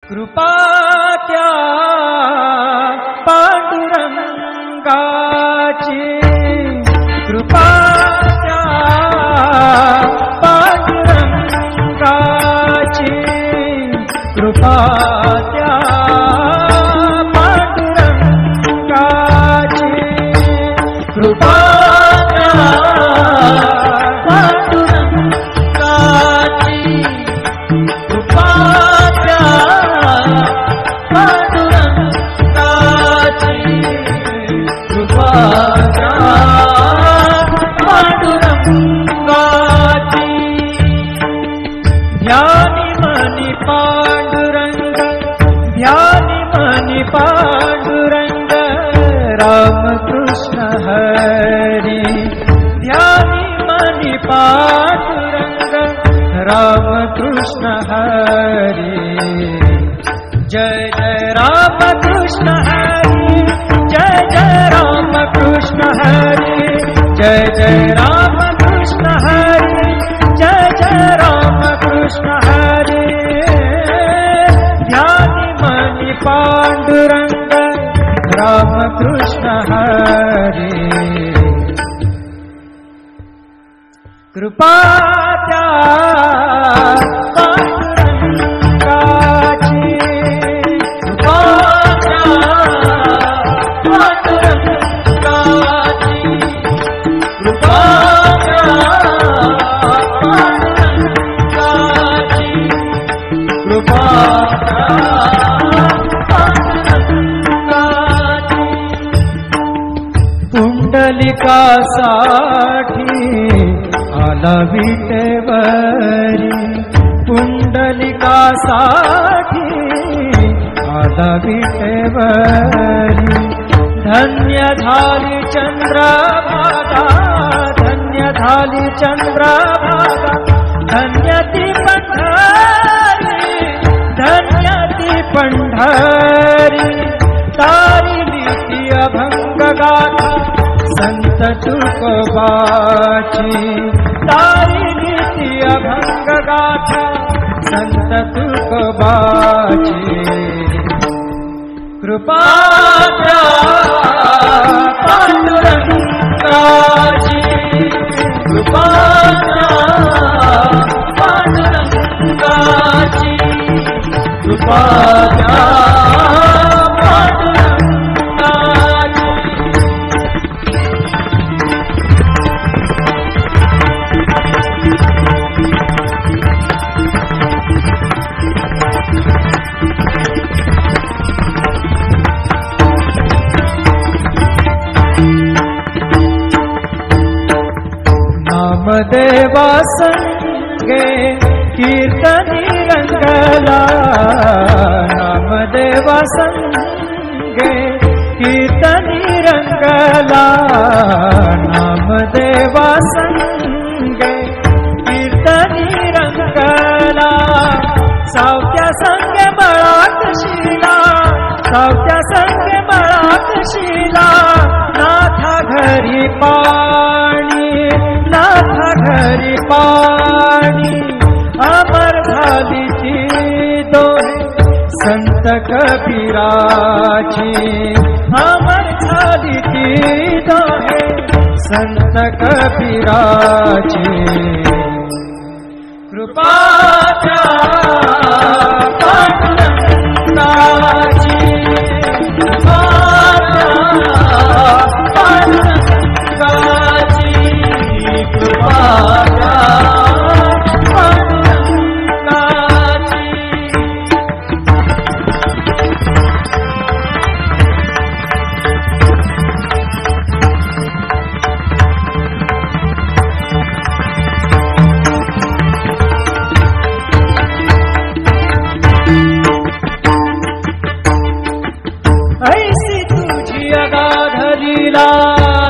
कृपा त्या पांडुरंगाची, कृपा त्या पांडुरंगाची, कृपा त्या पांडुरंगाची, कृपा त्या पांडुरंगाची, कृपा त्या पांडुरंगाची, कृपा त्या पांडुरंगाची. ध्यानी मनी पांडुरंग, ध्यानी मनी पांडुरंग, रामकृष्ण हरी. ध्यानी मनी पांडुरंग, रामकृष्ण हरी. जय जय रामकृष्ण हरी, जय जय रामकृष्ण हरी, जय जय रामकृष्ण हरी, जय जय रामकृष्ण हरी. ध्यानी मनी पांडुरंग, रामकृष्ण हरी. कृपा त्या पांडुरंगाची, कृपा त्या पांडुरंगाची, कृपा त्या पांडुरंगाची, कृपा त्या पांडुरंगाची. पुंडलिकासाठी आला विटेवरी, पुंडलिकासाठी आला विटेवरी. धन्य झाली चंद्रभागा, धन्य झाली चंद्रभागा, धन्य ती पंढरी, धन्य ती पंढरी. तारिली ती अभंग गाथा संत तुकोबाची, तारिली ती अभंग गाथा संत तुकोबाची. कृपा त्या पांडुरंगाची, कृपा त्या पांडुरंगाची, कृपा त्या पांडुरंगाची. नामदेवा संगे कीर्तनी रंगला, नामदेवा संगे कीर्तनी रंगला, नामदेवा संगे कीर्तनी रंगला. सावत्या संगे मळात शिला, सावत्या संगे मळात शिला. नाथा घरी पाणी, नाथा घरी पाणी, अमर झाली ती दोहे संत कबीराची, अमर झाली ती दोहे संत कबीराची. कृपा त्या पांडुरंगाची, कृपा त्या पांडुरंगाची, कृपा त्या पांडुरंगाची. ऐसी तुझी अगाध लीला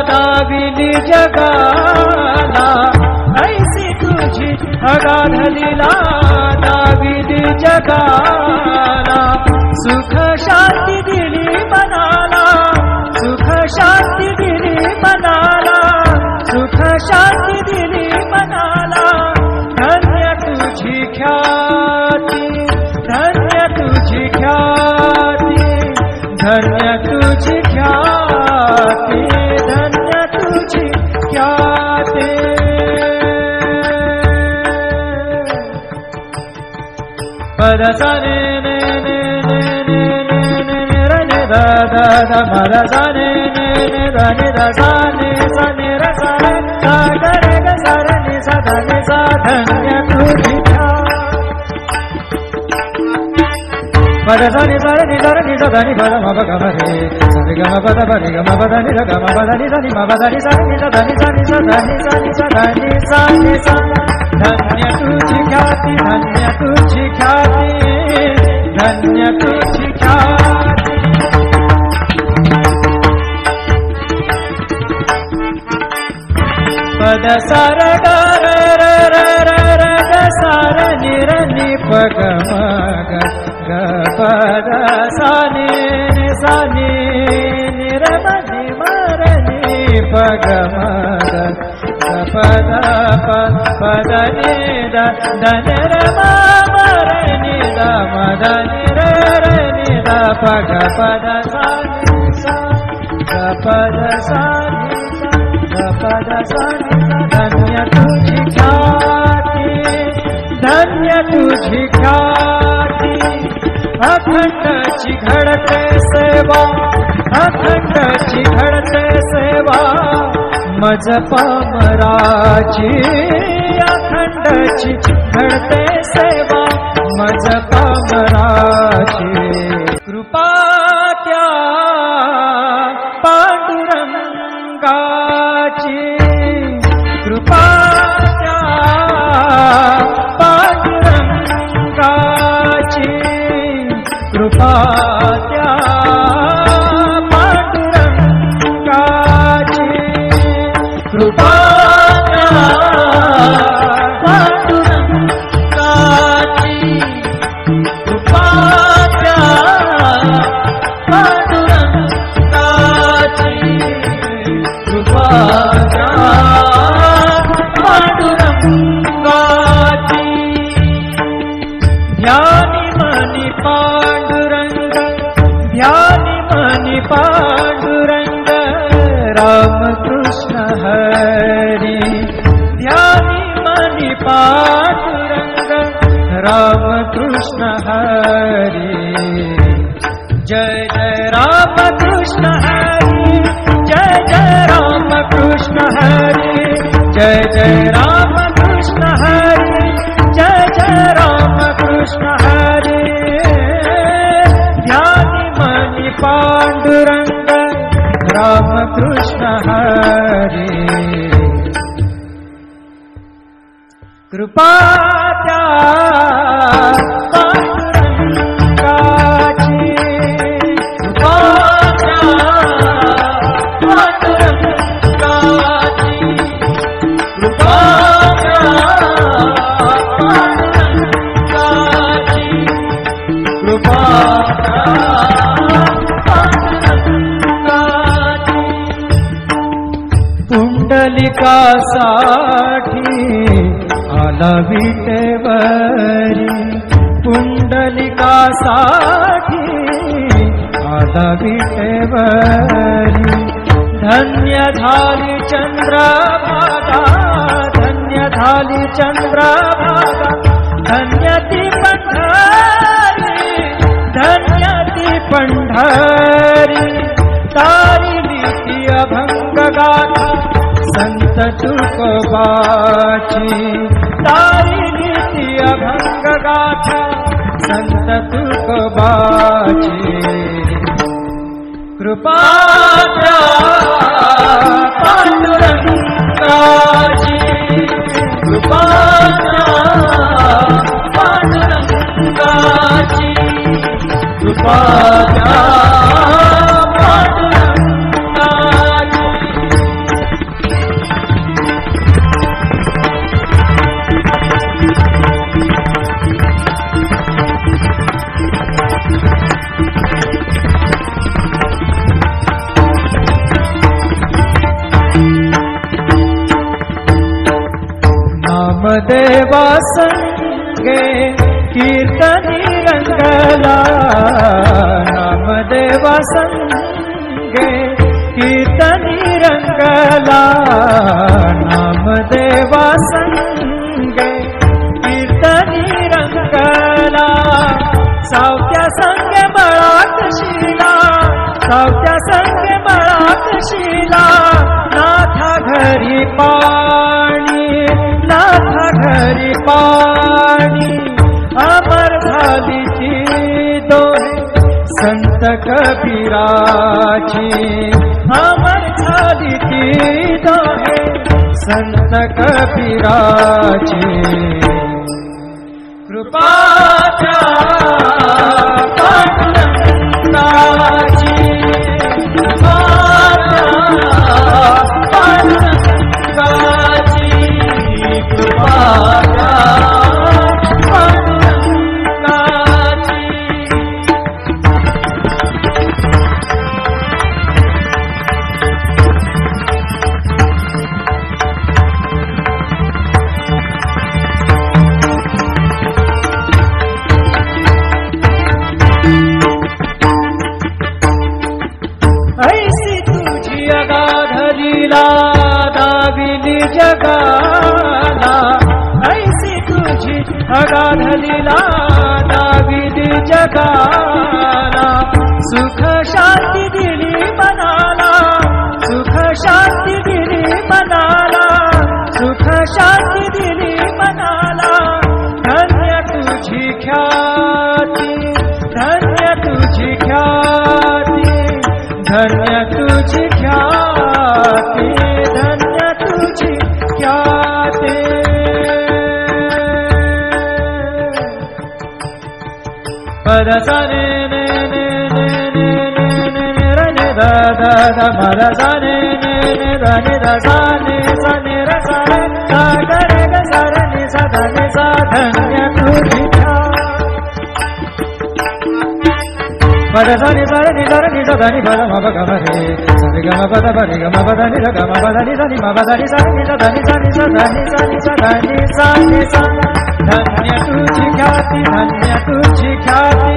दाविली जगाला, ऐसी तुझी अगाध लीला दाविली जगाला. सुख शांती दिली मनाला, सुख शांती दिली मनाला, सुख शांती दिली मनाला. धन्य तुझी ख्याती, धन्य तुझी पद सा ने ने ने ने ने ने ने र ने दा दा दा पद सा ने ने ने दा ने दा सा ने र सा सा ग रे ग सा र नि सा ध नि सा धन्य तुझ्या पद सा नि सा र नि सा ध नि पद म प ग म रे सा रे ग म पद प रे ग म पद नि र ग म पद नि सा नि म पद नि सा नि सा ध नि सा नि सा ध नि सा नि सा ध नि सा नि सा धन्य तुझी ख्याति धन्य तुझी ख्याति धन्य तुझी ख्याति पद सार ग र र र र र ग सार नि र नि प ग म ग ग पद सा नि सा नि नि र म नि म र नि प ग म ग पद पद नि द द नि र म म र नि द म द नि र र नि द प ग पद सा नि सा ग पद सा नि सा ग पद सा नि सा धन्य तुझी ख्याति धन्य तुझी ख्याति अखंड चिघड़ते सेवा अखंड चिघड़ते सेवा मज पामराची अखंड चिघड़ते सेवा मज पामराची कृपा त्या पांडुरंगाची कृपा त्या पांडुरंगाची कृपा त्या पांडुरंगाची कृपा त्या पांडुरंगाची कृपा त्या पांडुरंगाची कृपा त्या पांडुरंगाची ध्यानी मनी पांडुरंग ध्यानी मनी पांडुरंग राम कृष्ण हरी ध्यानी मनी पांडुरंग राम कृष्ण हरी जय जय राम कृष्ण हरी जय जय राम कृष्ण हरी जय जय राम कृष्ण हरी जय जय राम कृष्ण हरी ध्यानी मनी पांडुरंग राम कृष्ण हरी कृपा त्या पांडुरंगाची कृपा त्या पांडुरंगाची कृपा त्या पांडुरंगाची कृपा त्या पांडुरंगाची पुंडलिकासाठी आला विटेवरी पुंडलिकासाठी आला विटेवरी धन्य झाली चंद्रभागा धन्य झाली चंद्रभागा धन्य ती पंढरी धन्य ती पंढरी तारिली ती अभंग गाथा संत तुकोबाची तारिली ती अभंग गाथा संत तुकोबाची कृपा त्या पांडुरंगाची कृपा त्या पांडुरंगाची कृपा त्या पांडुरंगाची नामदेवा संगे कीर्तनी रंगला संग बळात शिला, सावत्या संग बळात शिला, नाथा घरी पाणी, नाथा घरी पाणी, अमर झाली ती दोहे संत कबीराची, अमर झाली ती दोहे संत कबीराची. कृपाच्या पांडुरंगाची, कृपाच्या पांडुरंगाची, कृपाच्या पांडुरंगाची. ऐसी तुझी अगाध लीला दाविली जगाला, ऐसी तुझी अगाध लीला दाविली जगाला, सुख शांती दिली मनाला, सुख शांती दिली मनाला, सुख शांती दिली मनाला. धन्य तुझी ख्याती, धन्य तुझी ख्याती, धन्य तुझी ख्याती, धन्य तुझी ख्याती. पद सा ने ने ने ने ने ने ने रे ने दा दा दा पद सा ने ने ने दा ने दा सा ने सा ने रे सा रे सा ग रे ग सा रे ने सा दा ने सा. धन्य तुझी पद सा नि सा रे नि सा रे नि सा दा नि पद म प ग म रे सा रे ग म प द प रे ग म प द नि द ग म प द नि सा नि म प द नि सा नि सा दा नि सा नि सा दा नि सा नि सा दा नि सा नि सा. धन्य तुझी ख्याती, धन्य तुझी ख्याती,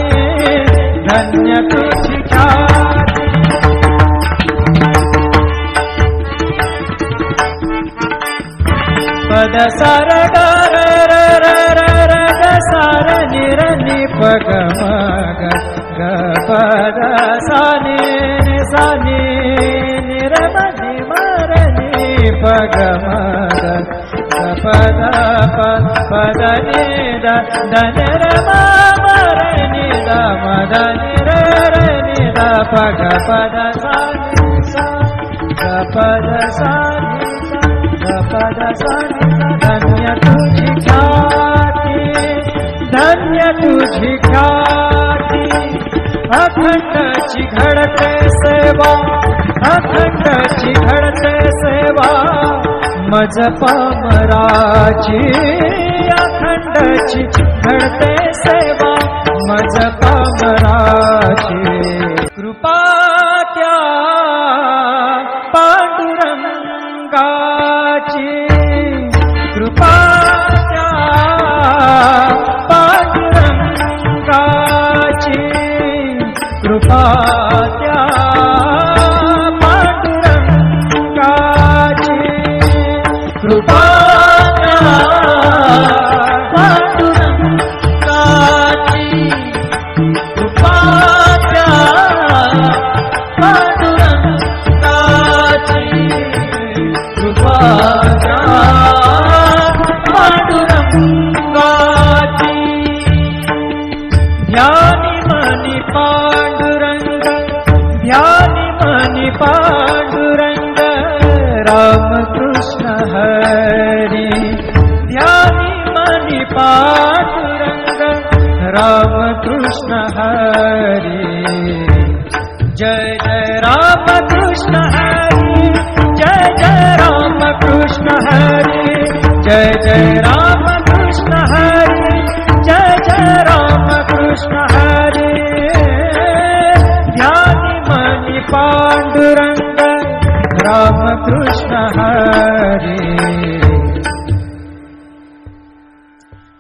धन्य तुझी ख्याती. पद सा र ग र र र र र ग सा र नि र नि प ग म ग ग प द सा नि नि सा नि नि र म नि म र नि प ग म ग ग प द प प द नि द द न र म म र नि द म द नि र र नि द प ग प द सा नि सा ग प द सा नि सा ग प द सा नि सा. धन्य तुझी ख्याती, धन्य तुझी ख्याती, अखंडची घडते सेवा, अखंडची घडते सेवा, मज पामराची, अखंडची घडते सेवा, मज पामराची. कृपा त्या पांडुरंगाची, कृपा त्या पांडुरंगाची, कृपा त्या पांडुरंगाची, कृपा त्या पांडुरंगाची, कृपा त्या पांडुरंगाची, कृपा त्या पांडुरंगाची. ध्यानी मनी पांडुरंग, ध्यानी मनी पांडुरंग, रामकृष्ण हरी. ध्यानी मनी पांडुरंग, रामकृष्ण हरी. जय जय रामकृष्ण हरी, जय जय रामकृष्ण हरी, जय जय रामकृष्ण हरी, जय जय रामकृष्ण हरी. ध्यानी मनी पांडुरंग, रामकृष्ण हरी.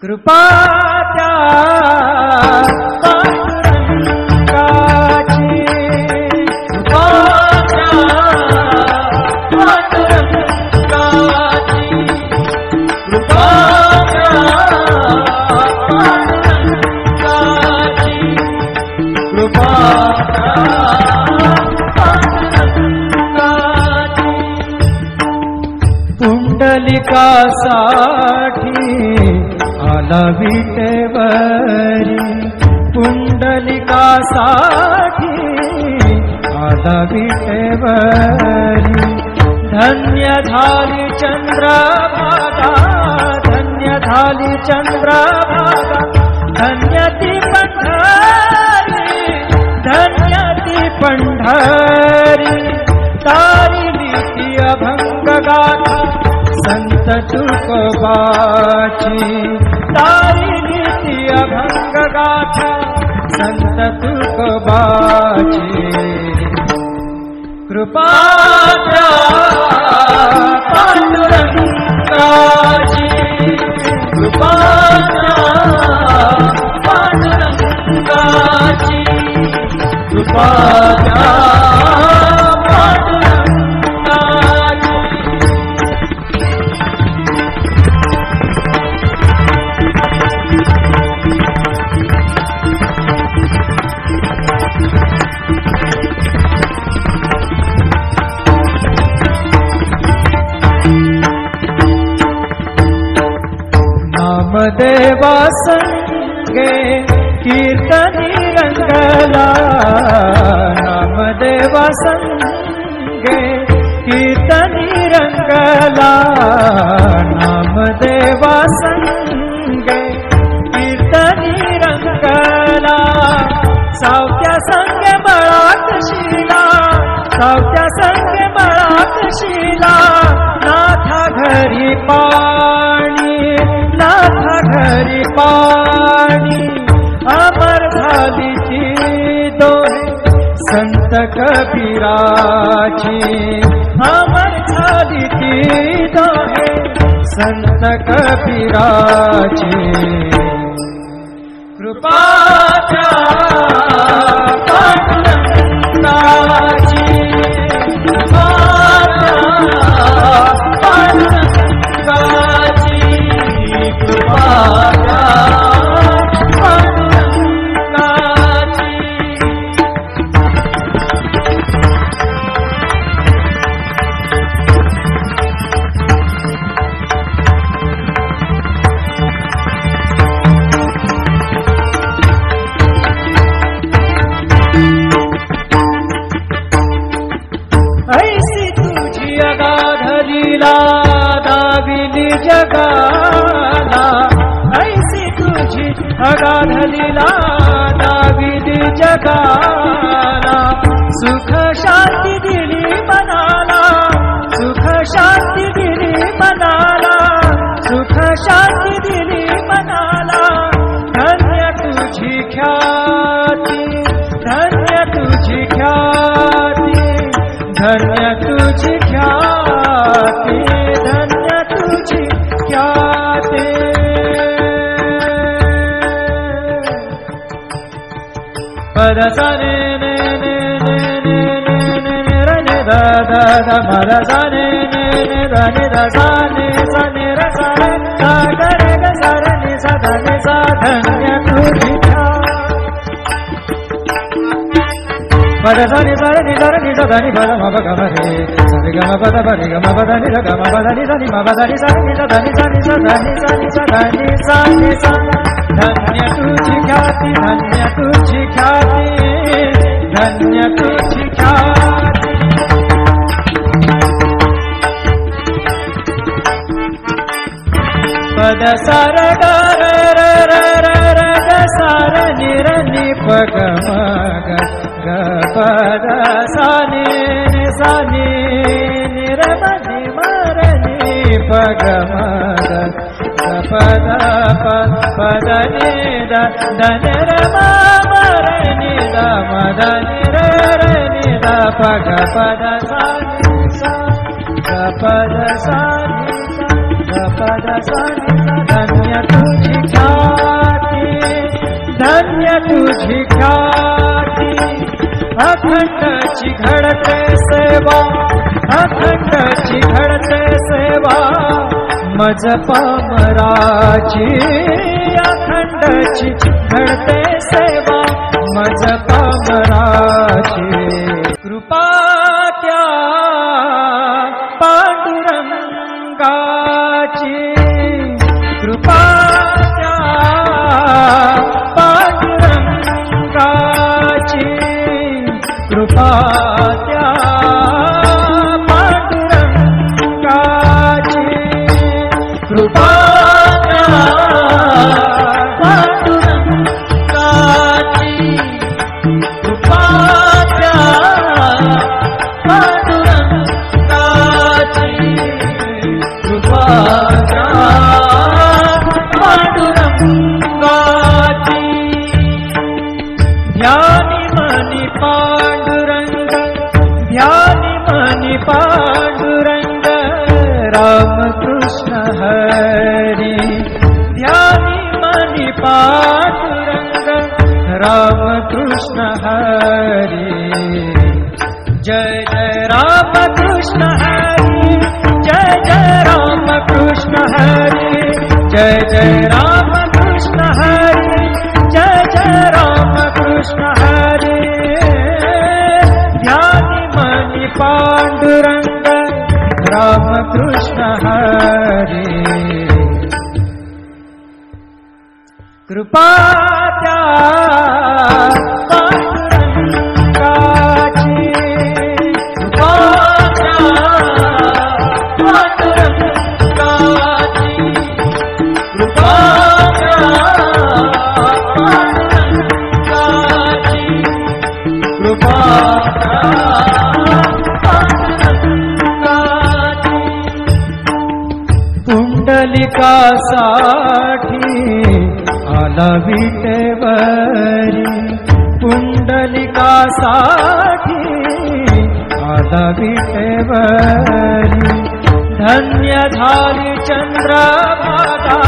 कृपा त्या पांडुरंगाची, कृपा त्या पांडुरंगाची, कृपा त्या पांडुरंगाची, कृपा पांडुरंगाची पुंडलिकासाठी आला विटेवरी पुंडलिकासाठी आला विटेवरी धन्य झाली चंद्रभागा धन्य झाली चंद्रभागा धन्य ती पंढरी धन्य ती पंढरी तारिली ती अभंग गाथा संत तुकोबाची तारिली ती अभंग गाथा संत तुकोबाची कृपा पांडुरंगाची कृपा पांडुरंगाची कृपा नामदेवा संगे कीर्तनी रंगला नामदेवा संगे कीर्तनी रंगला नामदेवा संगे कीर्तनी रंगला सावत्या संगे बळात शिला सावत्या संगे बळात शिला नाथा घरी पाणी नाथा घरी पाणी अमर झाली ती दोहे संत कबीराची अमर झाली ती दोहे संत कबीराची कृपा पांडुरंगाची कृपा पांडुरंगाची कृपा पांडुरंगाची ऐसी तुझी अगाध लीला दाविली जगाला ऐसी तुझी अगाध लीला दाविली जगाला सुख शांती दिली मनाला सुख शांती दिली मनाला सुख शांती दिली मनाला धन्य तुझी ख्याती धन्य तुझी ख्याती धन्य तुझी ख्याती धन्य तुझी ख्याती पद सा ने ने ने ने ने ने ने ने रे ने दा दा दा पद सा ने ने ने दा ने दा सा ने रे सा रे सा गा रे गा सा रे ने सा दा ने सा धन्य तुझी पद सा नि सा रे नि सा रे नि सा दा नि पद म प ग म रे सा रे ग म प द प रे ग म प द नि रे ग म प द नि सा नि म प द नि सा नि सा दा नि सा नि सा दा नि सा नि सा दा नि सा नि सा धन्य तुझी ख्याती धन्य तुझी ख्याती धन्य तुझी ख्याती पद सा र ग र र र र र ग सा र नि र नि प ग म ग ग प द सा नि सा नि नि र म नि म र नि प ग म ग ग प द प द नि द द न र म म र नि द म द नि र र नि द प ग प द सा नि सा ग प द सा नि सा ग प द सा नि धन्य तुझी ख्याती धन्य तुझी ख्याती अखंडची घडते सेवा अखंडची घडते सेवा मज पामराची अखंडची घडते सेवा मज पाम कृपा त्या पांडुरंगाची, कृपा त्या पांडुरंगाची, कृपा त्या पांडुरंगाची, कृपा त्या पांडुरंगाची, कृपा त्या पांडुरंगाची, कृपा त्या पांडुरंगाची. ध्यानी मनी पांडुरंग, ध्यानी मनी पांडुरंग, रामकृष्ण हरी. ध्यानी मनी पांडुरंग, रामकृष्ण हरी. जय जय रामकृष्ण हरी, जय जय रामकृष्ण हरी, जय जय रामकृष्ण हरी, जय जय रामकृष्ण हरी. ध्यानी मनी पांडुरंग, रामकृष्ण हरी. कृपा त्या पांडुरंगाची, कृपा त्या पांडुरंगाची, कृपा त्या पांडुरंगाची, कृपा त्या पांडुरंगाची. पुंडलिकासाठी आला विटेवरी, पुंडलिकासाठी आला विटेवरी. धन्य झाली चंद्रभागा,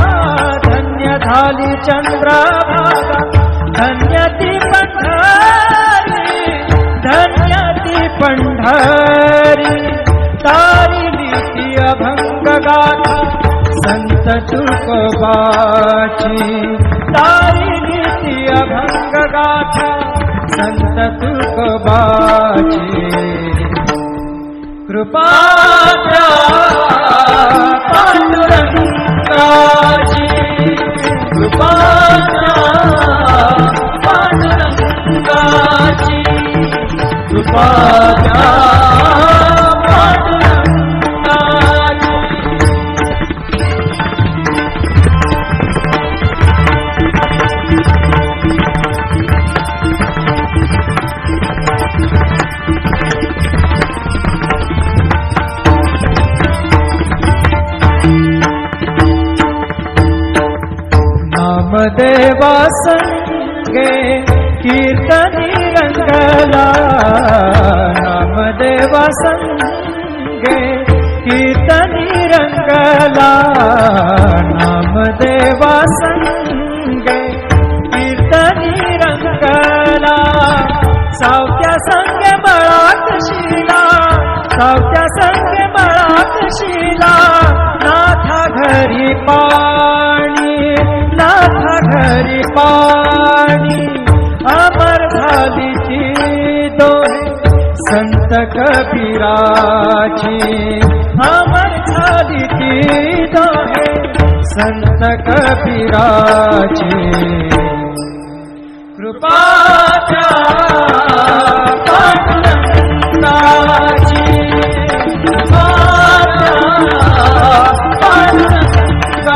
धन्य झाली चंद्रभागा, धन्य ती पंढरी, धन्य ती पंढरी. तारिली ती अभंग गाथा संत तुकोबाची, तारिली ती अभंग गाथा संत तुकोबाची. कृपा त्या पांडुरंगाची, कृपा त्या पांडुरंगाची, कृपा त्या पांडुरंगाची. नामदेवा संगे कीर्तनी रंगला, नामदेवा संगे कीर्तनी रंगला, नामदेवा संगे कीर्तनी रंगला. सावत्या संगे मळात शिला, सावत्या संगे मळात शिला. नाथा घरी पाणी, नाथा घरी पाणी. अमर झाली ती दोहे संत कबीराची, अमर झाली ती दोहे संत कबीराची. कृपा त्या पांडुरंगाची, कृपा त्या पांडुरंगाची,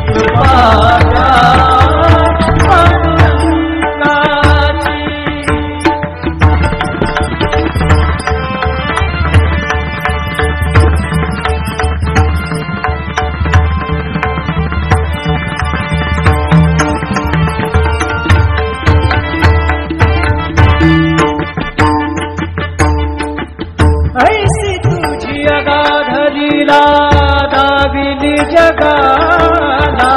कृपा त्या पांडुरंगाची. ऐसी तुझी अगाधलीला दाविली जगाला,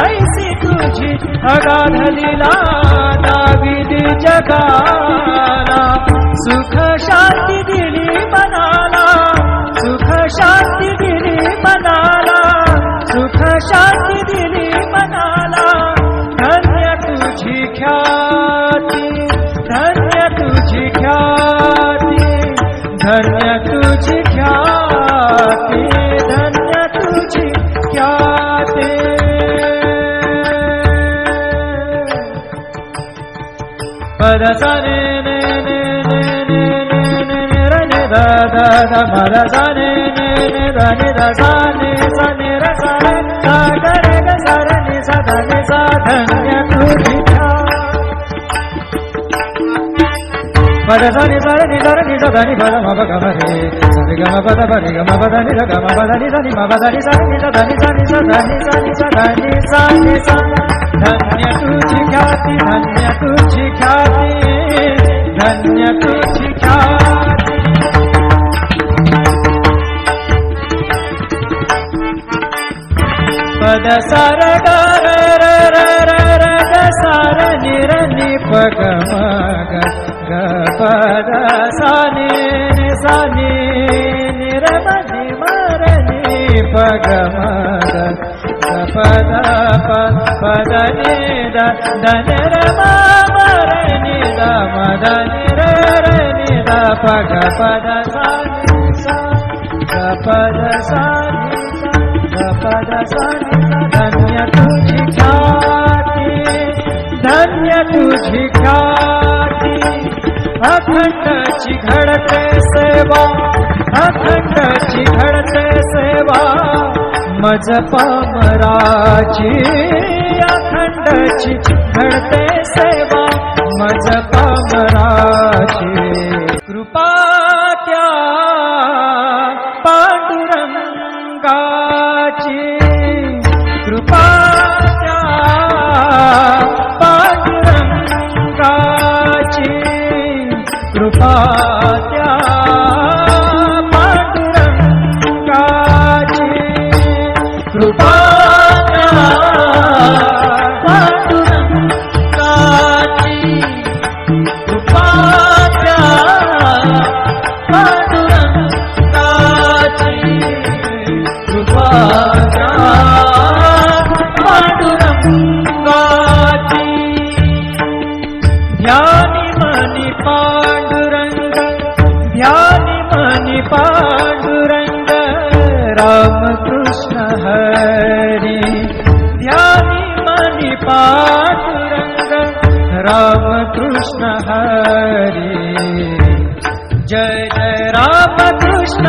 ऐसी तुझी अगाधलीला दाविली जगाला. सुख शांती दिली मनाला, सुख शांती दिली मनाला, सुख शांती दिली मनाला. धन्य तुझी ख्याती, धन्य धन्य तुझी ख्याती, धन्य तुझी ख्याती. पद सा ने ने ने ने ने ने ने ने र ने दा दा दा मा दा सा ने ने ने दा ने दा सा ने र सा रे सा ग रे ग सा रे नि सा धा नि सा. धन्य तुझी पद सा नि सा रे नि सा धा नि पद म प ग म रे सा रे ग म प द प रे ग म प द नि र ग म प द नि सा नि म प द नि सा नि सा धा नि सा नि सा धा नि सा नि सा धा नि सा नि सा. धन्य तुझी ख्याति, धन्य तुझी ख्याति, धन्य तुझी ख्याति. पद सा र ग र र र र र ग सा र नि र नि प ग म ग ग प द सा नि नि सा नि नि र म नि म र नि प ग म ग ग प द प प द नि द द नि र म म र नि द म द नि र र नि द प ग प द सा नि सा ग प द सा नि सा ग प द सा नि सा. धन्य तुझी ख्याति, धन्य तुझी ख्याति. अखंड घडते सेवा, अखंड घडते सेवा मज पामराची. अखंड घडते सेवा मज पामराची. कृपा त्या पांडुरंगाची, कृपा त्या पांडुरंगाची, कृपा त्या पांडुरंगाची, कृपा त्या पांडुरंगाची, कृपा त्या पांडुरंगाची, कृपा त्या पांडुरंगाची. ध्यानी मनी पांडुरंग, ध्यानी मनी पांडुरंग, रामकृष्ण हरी. ध्यानी मनी पांडुरंग, रामकृष्ण हरी. जय जय रामकृष्ण